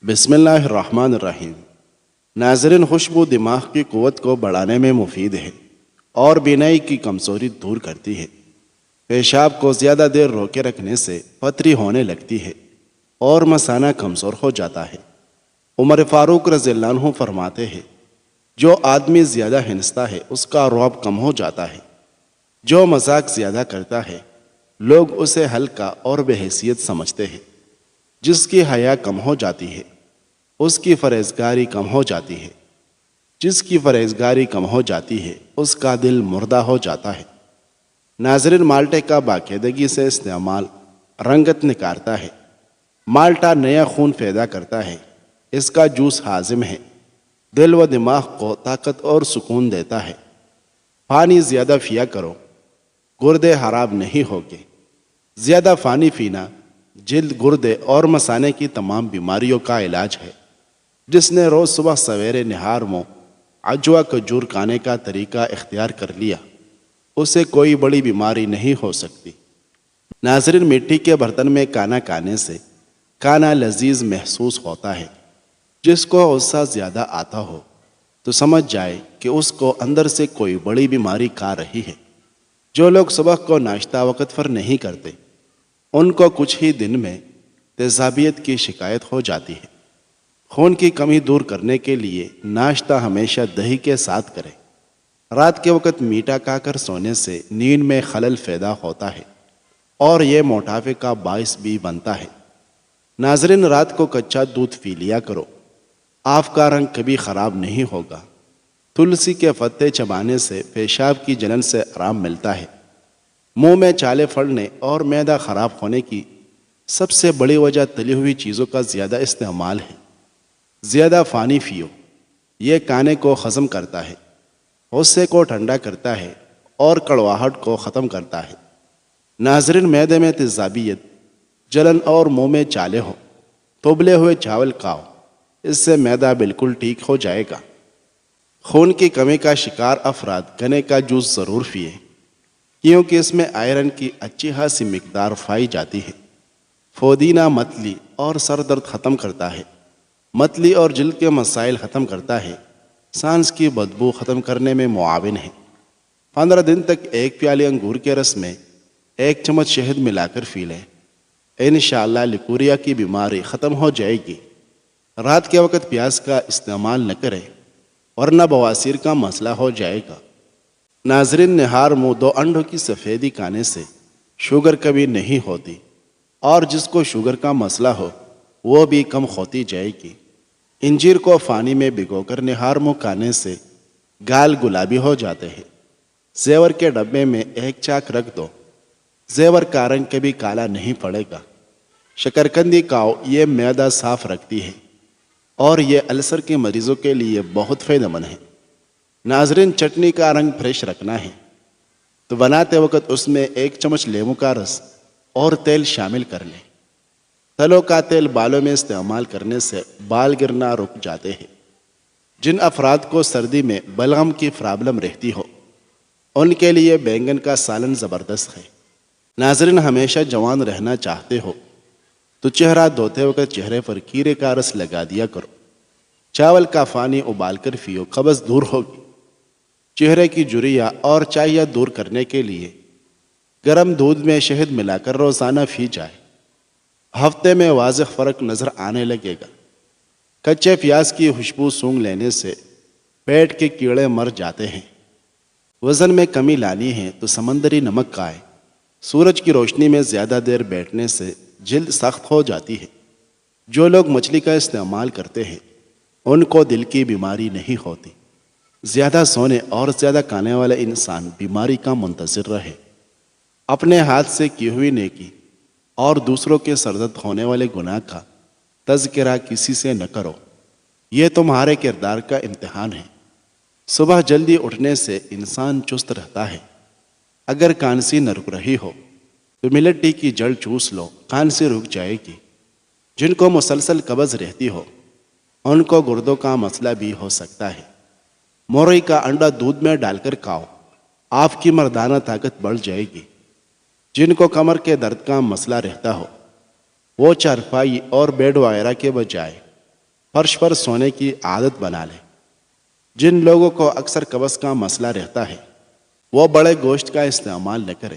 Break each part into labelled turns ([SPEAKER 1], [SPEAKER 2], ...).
[SPEAKER 1] بسم اللہ الرحمن الرحیم۔ ناظرین، خوشبو دماغ کی قوت کو بڑھانے میں مفید ہے اور بینائی کی کمزوری دور کرتی ہے۔ پیشاب کو زیادہ دیر روکے رکھنے سے پتھری ہونے لگتی ہے اور مثانہ کمزور ہو جاتا ہے۔ عمر فاروق رضی اللہ عنہ فرماتے ہیں، جو آدمی زیادہ ہنستا ہے اس کا رعب کم ہو جاتا ہے، جو مذاق زیادہ کرتا ہے لوگ اسے ہلکا اور بے حیثیت سمجھتے ہیں، جس کی حیا کم ہو جاتی ہے اس کی پرہیزگاری کم ہو جاتی ہے، جس کی پرہیزگاری کم ہو جاتی ہے اس کا دل مردہ ہو جاتا ہے۔ ناظرین، مالٹے کا باقاعدگی سے استعمال رنگت نکارتا ہے۔ مالٹا نیا خون پیدا کرتا ہے، اس کا جوس ہاضم ہے، دل و دماغ کو طاقت اور سکون دیتا ہے۔ پانی زیادہ پیا کرو، گردے خراب نہیں ہوگے۔ زیادہ پانی پینا جلد، گردے اور مثانے کی تمام بیماریوں کا علاج ہے۔ جس نے روز صبح سویرے نہار منہ عجوا کھجور کھانے کا طریقہ اختیار کر لیا اسے کوئی بڑی بیماری نہیں ہو سکتی۔ ناظرین، مٹی کے برتن میں کھانا کھانے سے کھانا لذیذ محسوس ہوتا ہے۔ جس کو غصہ زیادہ آتا ہو تو سمجھ جائے کہ اس کو اندر سے کوئی بڑی بیماری کھا رہی ہے۔ جو لوگ صبح کو ناشتہ وقت پر نہیں کرتے ان کو کچھ ہی دن میں تیزابیت کی شکایت ہو جاتی ہے۔ خون کی کمی دور کرنے کے لیے ناشتہ ہمیشہ دہی کے ساتھ کریں۔ رات کے وقت میٹھا کھا کر سونے سے نیند میں خلل پیدا ہوتا ہے اور یہ موٹاپے کا باعث بھی بنتا ہے۔ ناظرین، رات کو کچا دودھ پی لیا کرو، آپ کا رنگ کبھی خراب نہیں ہوگا۔ تلسی کے پتے چبانے سے پیشاب کی جلن سے آرام ملتا ہے۔ منہ میں چھالے پڑنے اور معدہ خراب ہونے کی سب سے بڑی وجہ تلی ہوئی چیزوں کا زیادہ استعمال ہے۔ زیادہ پانی پیو، یہ کھانے کو ہضم کرتا ہے، غصے کو ٹھنڈا کرتا ہے اور کڑواہٹ کو ختم کرتا ہے۔ ناظرین، معدے میں تیزابیت، جلن اور منہ میں چھالے ہو تو ابلے ہوئے چاول کھاؤ، اس سے معدہ بالکل ٹھیک ہو جائے گا۔ خون کی کمی کا شکار افراد گنے کا جوس ضرور پئیں کیونکہ اس میں آئرن کی اچھی خاصی مقدار پائی جاتی ہے۔ پودینہ متلی اور سر درد ختم کرتا ہے، متلی اور جلد کے مسائل ختم کرتا ہے، سانس کی بدبو ختم کرنے میں معاون ہے۔ 15 دن تک ایک پیالے انگور کے رس میں 1 چمچ شہد ملا کر پی لیں، انشاءاللہ لیکوریا کی بیماری ختم ہو جائے گی۔ رات کے وقت پیاز کا استعمال نہ کریں ورنہ بواسیر کا مسئلہ ہو جائے گا۔ ناظرین، نہار منہ 2 انڈوں کی سفیدی کھانے سے شوگر کبھی نہیں ہوتی اور جس کو شوگر کا مسئلہ ہو وہ بھی کم ہوتی جائے گی۔ انجیر کو پانی میں بھگو کر نہار منہ کھانے سے گال گلابی ہو جاتے ہیں۔ زیور کے ڈبے میں 1 چاک رکھ دو، زیور کا رنگ کبھی کالا نہیں پڑے گا۔ شکرکندی کھاؤ، یہ معدہ صاف رکھتی ہے اور یہ السر کے مریضوں کے لیے بہت فائدہ مند ہے۔ ناظرین، چٹنی کا رنگ فریش رکھنا ہے تو بناتے وقت اس میں 1 چمچ لیموں کا رس اور تیل شامل کر لیں۔ تلوں کا تیل بالوں میں استعمال کرنے سے بال گرنا رک جاتے ہیں۔ جن افراد کو سردی میں بلغم کی پرابلم رہتی ہو ان کے لیے بینگن کا سالن زبردست ہے۔ ناظرین، ہمیشہ جوان رہنا چاہتے ہو تو چہرہ دھوتے وقت چہرے پر کھیرے کا رس لگا دیا کرو۔ چاول کا پانی ابال کر پیو، قبض دور ہوگی۔ چہرے کی جھریاں اور چاہیاں دور کرنے کے لیے گرم دودھ میں شہد ملا کر روزانہ پی جائے، ہفتے میں واضح فرق نظر آنے لگے گا۔ کچے پیاز کی خوشبو سونگھ لینے سے پیٹ کے کیڑے مر جاتے ہیں۔ وزن میں کمی لانی ہے تو سمندری نمک کھائیں۔ سورج کی روشنی میں زیادہ دیر بیٹھنے سے جلد سخت ہو جاتی ہے۔ جو لوگ مچھلی کا استعمال کرتے ہیں ان کو دل کی بیماری نہیں ہوتی۔ زیادہ سونے اور زیادہ کھانے والا انسان بیماری کا منتظر رہے۔ اپنے ہاتھ سے کی ہوئی نیکی اور دوسروں کے سرزد ہونے والے گناہ کا تذکرہ کسی سے نہ کرو، یہ تمہارے کردار کا امتحان ہے۔ صبح جلدی اٹھنے سے انسان چست رہتا ہے۔ اگر کھانسی نہ رک رہی ہو تو ملٹ ٹی کی جڑ چوس لو، کھانسی رک جائے گی۔ جن کو مسلسل قبض رہتی ہو ان کو گردوں کا مسئلہ بھی ہو سکتا ہے۔ مورئی کا انڈا دودھ میں ڈال کر کھاؤ، آپ کی مردانہ طاقت بڑھ جائے گی۔ جن کو کمر کے درد کا مسئلہ رہتا ہو وہ چارپائی اور بیڈ وغیرہ کے بجائے فرش پر سونے کی عادت بنا لیں۔ جن لوگوں کو اکثر قبض کا مسئلہ رہتا ہے وہ بڑے گوشت کا استعمال نہ کریں۔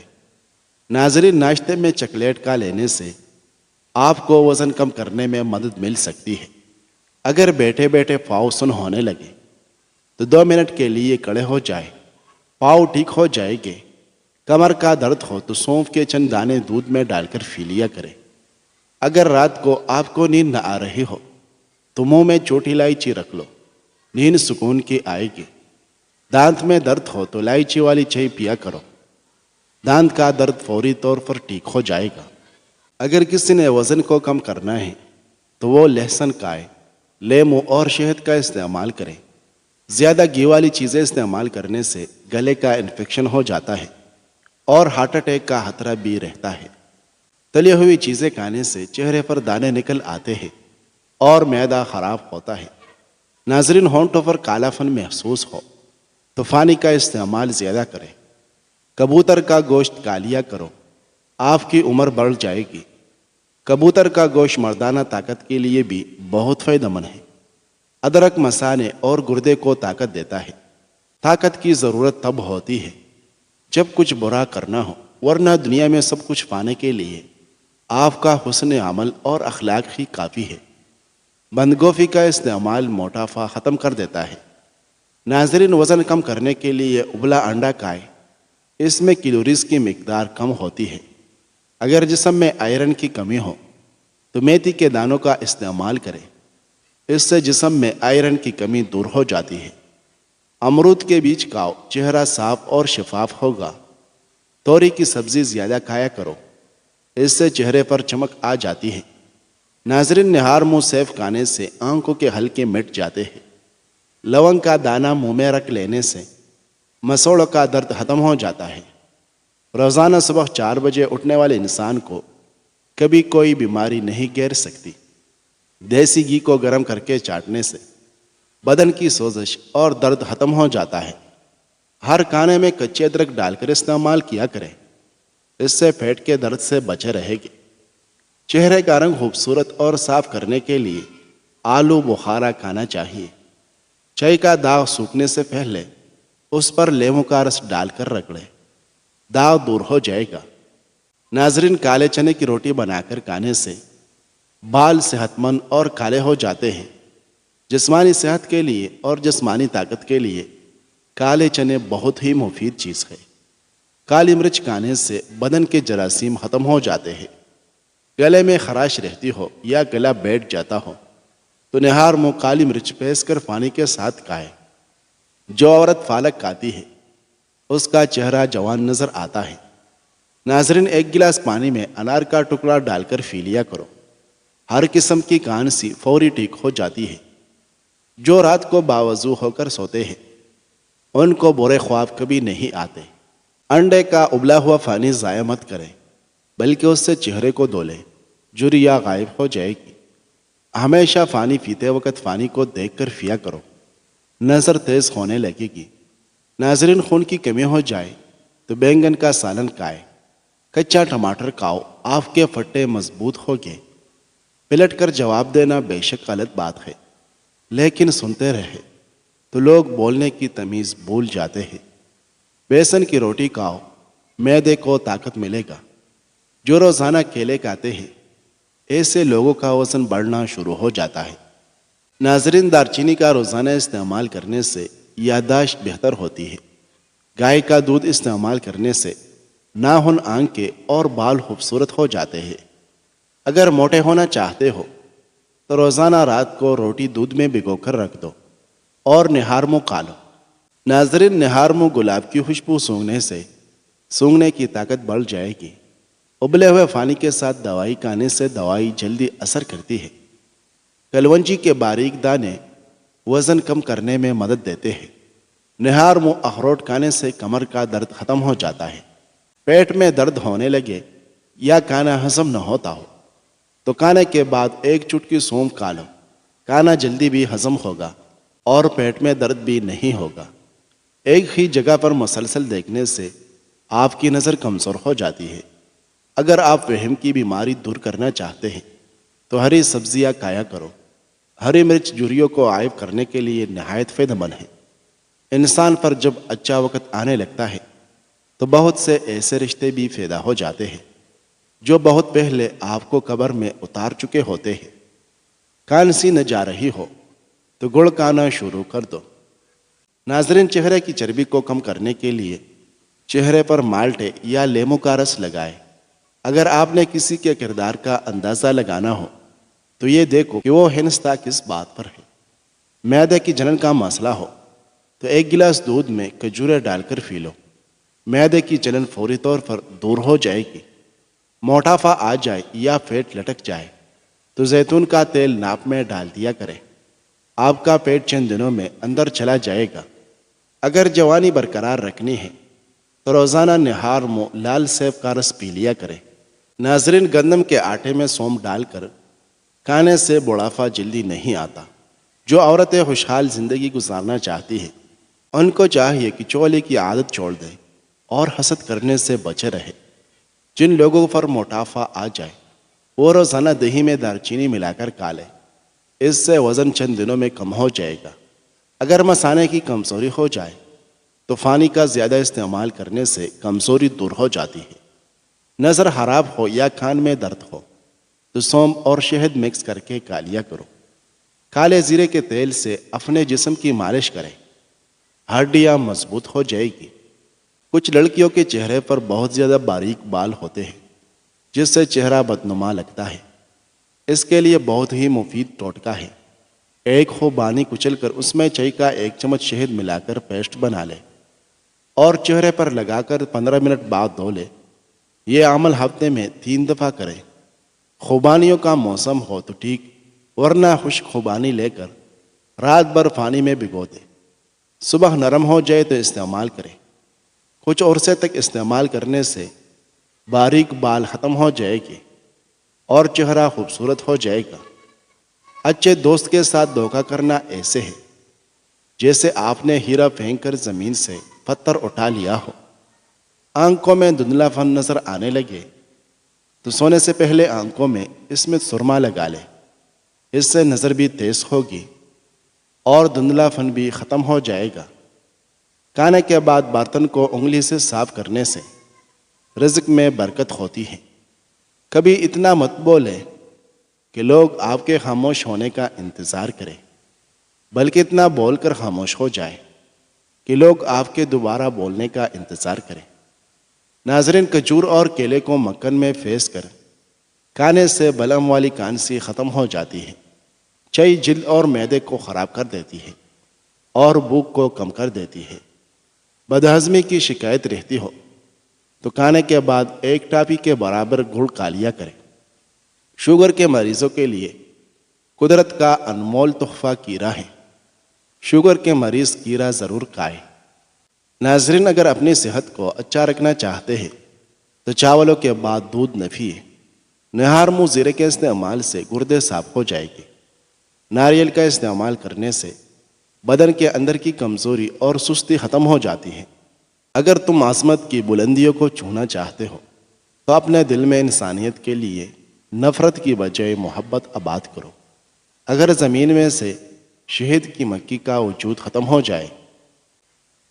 [SPEAKER 1] ناظرین، ناشتے میں چاکلیٹ کا لینے سے آپ کو وزن کم کرنے میں مدد مل سکتی ہے۔ اگر بیٹھے بیٹھے پاؤں سن ہونے لگے تو 2 منٹ کے لیے کھڑے ہو جائے، پاؤں ٹھیک ہو جائے گے۔ کمر کا درد ہو تو سونف کے چند دانے دودھ میں ڈال کر پی لیا کریں۔ اگر رات کو آپ کو نیند نہ آ رہی ہو تو منہ میں چھوٹی الائچی رکھ لو، نیند سکون کی آئے گی۔ دانت میں درد ہو تو الائچی والی چائے پیا کرو، دانت کا درد فوری طور پر ٹھیک ہو جائے گا۔ اگر کسی نے وزن کو کم کرنا ہے تو وہ لہسن کھائے، لیموں اور شہد کا استعمال کریں۔ زیادہ گھی والی چیزیں استعمال کرنے سے گلے کا انفیکشن ہو جاتا ہے اور ہارٹ اٹیک کا خطرہ بھی رہتا ہے۔ تلی ہوئی چیزیں کھانے سے چہرے پر دانے نکل آتے ہیں اور معدہ خراب ہوتا ہے۔ ناظرین، ہونٹوں پر کالا پن محسوس ہو تو پانی کا استعمال زیادہ کریں۔ کبوتر کا گوشت کھا لیا کرو، آپ کی عمر بڑھ جائے گی۔ کبوتر کا گوشت مردانہ طاقت کے لیے بھی بہت فائدہ مند ہے۔ ادرک مثانے اور گردے کو طاقت دیتا ہے۔ طاقت کی ضرورت تب ہوتی ہے جب کچھ برا کرنا ہو، ورنہ دنیا میں سب کچھ پانے کے لیے آپ کا حسن عمل اور اخلاق ہی کافی ہے۔ بند گوبھی کا استعمال موٹافا ختم کر دیتا ہے۔ ناظرین، وزن کم کرنے کے لیے ابلا انڈا کھائیں، اس میں کیلوریز کی مقدار کم ہوتی ہے۔ اگر جسم میں آئرن کی کمی ہو تو میتھی کے دانوں کا استعمال کریں، اس سے جسم میں آئرن کی کمی دور ہو جاتی ہے۔ امرود کے بیج کھاؤ، چہرہ صاف اور شفاف ہوگا۔ توری کی سبزی زیادہ کھایا کرو، اس سے چہرے پر چمک آ جاتی ہے۔ ناظرین، نہار منہ سیب کھانے سے آنکھوں کے حلقے مٹ جاتے ہیں۔ لونگ کا دانہ منہ میں رکھ لینے سے مسوڑوں کا درد ختم ہو جاتا ہے۔ روزانہ صبح 4 بجے اٹھنے والے انسان کو کبھی کوئی بیماری نہیں گھیر سکتی۔ دیسی گھی کو گرم کر کے چاٹنے سے بدن کی سوزش اور درد ختم ہو جاتا ہے۔ ہر کھانے میں کچے ادرک ڈال کر استعمال کیا کریں، اس سے پیٹ کے درد سے بچے رہے گی۔ چہرے کا رنگ خوبصورت اور صاف کرنے کے لیے آلو بخارا کھانا چاہیے۔ چائے کا داغ سوکھنے سے پہلے اس پر لیموں کا رس ڈال کر رگڑیں، داغ دور ہو جائے گا۔ ناظرین، کالے چنے کی روٹی بنا کر کھانے سے بال صحت مند اور کالے ہو جاتے ہیں۔ جسمانی صحت کے لیے اور جسمانی طاقت کے لیے کالے چنے بہت ہی مفید چیز ہے۔ کالی مرچ کھانے سے بدن کے جراثیم ختم ہو جاتے ہیں۔ گلے میں خراش رہتی ہو یا گلا بیٹھ جاتا ہو تو نہار منہ کالی مرچ پیس کر پانی کے ساتھ کھائے۔ جو عورت پالک کھاتی ہے اس کا چہرہ جوان نظر آتا ہے۔ ناظرین، 1 گلاس پانی میں انار کا ٹکڑا ڈال کر پی لیا کرو، ہر قسم کی کھانسی فوری ٹھیک ہو جاتی ہے۔ جو رات کو باوضو ہو کر سوتے ہیں ان کو برے خواب کبھی نہیں آتے۔ انڈے کا ابلا ہوا پانی ضائع مت کریں، بلکہ اس سے چہرے کو دھو لیں، جھریاں غائب ہو جائے گی۔ ہمیشہ پانی پیتے وقت پانی کو دیکھ کر پیا کرو، نظر تیز ہونے لگے گی۔ ناظرین، خون کی کمی ہو جائے تو بینگن کا سالن کھائیں، کچا ٹماٹر کھاؤ، آپ کے پھٹے مضبوط ہو گئے۔ پلٹ کر جواب دینا بے شک غلط بات ہے، لیکن سنتے رہے تو لوگ بولنے کی تمیز بھول جاتے ہیں۔ بیسن کی روٹی کھاؤ، معدے کو طاقت ملے گا۔ جو روزانہ کیلے کھاتے ہیں ایسے لوگوں کا وزن بڑھنا شروع ہو جاتا ہے۔ ناظرین، دارچینی کا روزانہ استعمال کرنے سے یادداشت بہتر ہوتی ہے۔ گائے کا دودھ استعمال کرنے سے ناخن، آنکھیں اور بال خوبصورت ہو جاتے ہیں۔ اگر موٹے ہونا چاہتے ہو تو روزانہ رات کو روٹی دودھ میں بھگو کر رکھ دو اور نہار منہ کھا لو۔ ناظرین، نہار منہ گلاب کی خوشبو سونگھنے سے سونگھنے کی طاقت بڑھ جائے گی۔ ابلے ہوئے پانی کے ساتھ دوائی کھانے سے دوائی جلدی اثر کرتی ہے۔ کلونجی کے باریک دانے وزن کم کرنے میں مدد دیتے ہیں۔ نہار منہ اخروٹ کھانے سے کمر کا درد ختم ہو جاتا ہے۔ پیٹ میں درد ہونے لگے یا کھانا ہضم نہ ہوتا ہو تو کھانے کے بعد 1 چٹکی سونف کھا لو، کھانا جلدی بھی ہضم ہوگا اور پیٹ میں درد بھی نہیں ہوگا۔ ایک ہی جگہ پر مسلسل دیکھنے سے آپ کی نظر کمزور ہو جاتی ہے۔ اگر آپ وہم کی بیماری دور کرنا چاہتے ہیں تو ہری سبزیاں کھایا کرو، ہری مرچ جھریوں کو غائب کرنے کے لیے نہایت فائدہ مند ہے۔ انسان پر جب اچھا وقت آنے لگتا ہے تو بہت سے ایسے رشتے بھی پیدا ہو جاتے ہیں جو بہت پہلے آپ کو قبر میں اتار چکے ہوتے ہیں۔ کانسی نہ جا رہی ہو تو گڑ کانا شروع کر دو۔ ناظرین، چہرے کی چربی کو کم کرنے کے لیے چہرے پر مالٹے یا لیمو کا رس لگائے۔ اگر آپ نے کسی کے کردار کا اندازہ لگانا ہو تو یہ دیکھو کہ وہ ہنستا کس بات پر ہے۔ معدے کی جلن کا مسئلہ ہو تو ایک گلاس دودھ میں کھجوریں ڈال کر پی لو، معدے کی جلن فوری طور پر دور ہو جائے گی۔ موٹاپا آ جائے یا پیٹ لٹک جائے تو زیتون کا تیل ناپ میں ڈال دیا کرے، آپ کا پیٹ چند دنوں میں اندر چلا جائے گا۔ اگر جوانی برقرار رکھنی ہے تو روزانہ نہار منہ لال سیب کا رس پی لیا کرے۔ ناظرین، گندم کے آٹے میں سونف ڈال کر کھانے سے بڑھاپا جلدی نہیں آتا۔ جو عورتیں خوشحال زندگی گزارنا چاہتی ہیں ان کو چاہیے کہ چولے کی عادت چھوڑ دیں اور حسد کرنے سے بچے رہے۔ جن لوگوں پر موٹاپا آ جائے وہ روزانہ دہی میں دار چینی ملا کر کھا لیں، اس سے وزن چند دنوں میں کم ہو جائے گا۔ اگر مثانے کی کمزوری ہو جائے تو پانی کا زیادہ استعمال کرنے سے کمزوری دور ہو جاتی ہے۔ نظر خراب ہو یا کان میں درد ہو تو سونف اور شہد مکس کر کے کھا لیا کرو۔ کالے زیرے کے تیل سے اپنے جسم کی مالش کریں، ہڈیاں مضبوط ہو جائے گی۔ کچھ لڑکیوں کے چہرے پر بہت زیادہ باریک بال ہوتے ہیں جس سے چہرہ بدنما لگتا ہے۔ اس کے لیے بہت ہی مفید ٹوٹکا ہے۔ ایک خوبانی کچل کر اس میں چائے کا 1 چمچ شہد ملا کر پیسٹ بنا لے اور چہرے پر لگا کر 15 منٹ بعد دھو لے۔ یہ عمل ہفتے میں 3 دفعہ کریں۔ خوبانیوں کا موسم ہو تو ٹھیک، ورنہ خشک خوبانی لے کر رات بھر پانی میں بھگو دے، صبح نرم ہو جائے تو استعمال کریں۔ کچھ عرصے تک استعمال کرنے سے باریک بال ختم ہو جائے گی اور چہرہ خوبصورت ہو جائے گا۔ اچھے دوست کے ساتھ دھوکہ کرنا ایسے ہے جیسے آپ نے ہیرا پھینک کر زمین سے پتھر اٹھا لیا ہو۔ آنکھوں میں دھندلا پن نظر آنے لگے تو سونے سے پہلے آنکھوں میں اس میں سرما لگا لے، اس سے نظر بھی تیز ہوگی اور دھندلا پن بھی ختم ہو جائے گا۔ کھانے کے بعد برتن کو انگلی سے صاف کرنے سے رزق میں برکت ہوتی ہے۔ کبھی اتنا مت بولے کہ لوگ آپ کے خاموش ہونے کا انتظار کریں، بلکہ اتنا بول کر خاموش ہو جائے کہ لوگ آپ کے دوبارہ بولنے کا انتظار کریں۔ ناظرین، کھجور اور کیلے کو مکھن میں پھینس کر کھانے سے بلغم والی کانسی ختم ہو جاتی ہے۔ چائے جلد اور معدے کو خراب کر دیتی ہے اور بھوک کو کم کر دیتی ہے۔ بدہضمی کی شکایت رہتی ہو تو کھانے کے بعد 1 ٹافی کے برابر گڑ کھا لیا کریں۔ شوگر کے مریضوں کے لیے قدرت کا انمول تحفہ کیرا ہے۔ شوگر کے مریض کیرا ضرور کھائیں۔ ناظرین، اگر اپنی صحت کو اچھا رکھنا چاہتے ہیں تو چاولوں کے بعد دودھ نہ پیئے۔ نہار منہ زیرے کے استعمال سے گردے صاف ہو جائے گی۔ ناریل کا استعمال کرنے سے بدن کے اندر کی کمزوری اور سستی ختم ہو جاتی ہے۔ اگر تم عظمت کی بلندیوں کو چھونا چاہتے ہو تو اپنے دل میں انسانیت کے لیے نفرت کی بجائے محبت آباد کرو۔ اگر زمین میں سے شہد کی مکھی کا وجود ختم ہو جائے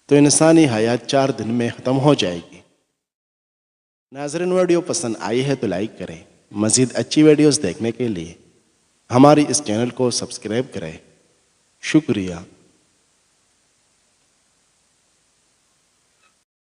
[SPEAKER 1] تو انسانی حیات 4 دن میں ختم ہو جائے گی۔ ناظرین، ویڈیو پسند آئی ہے تو لائک کریں۔ مزید اچھی ویڈیوز دیکھنے کے لیے ہماری اس چینل کو سبسکرائب کریں۔ شکریہ۔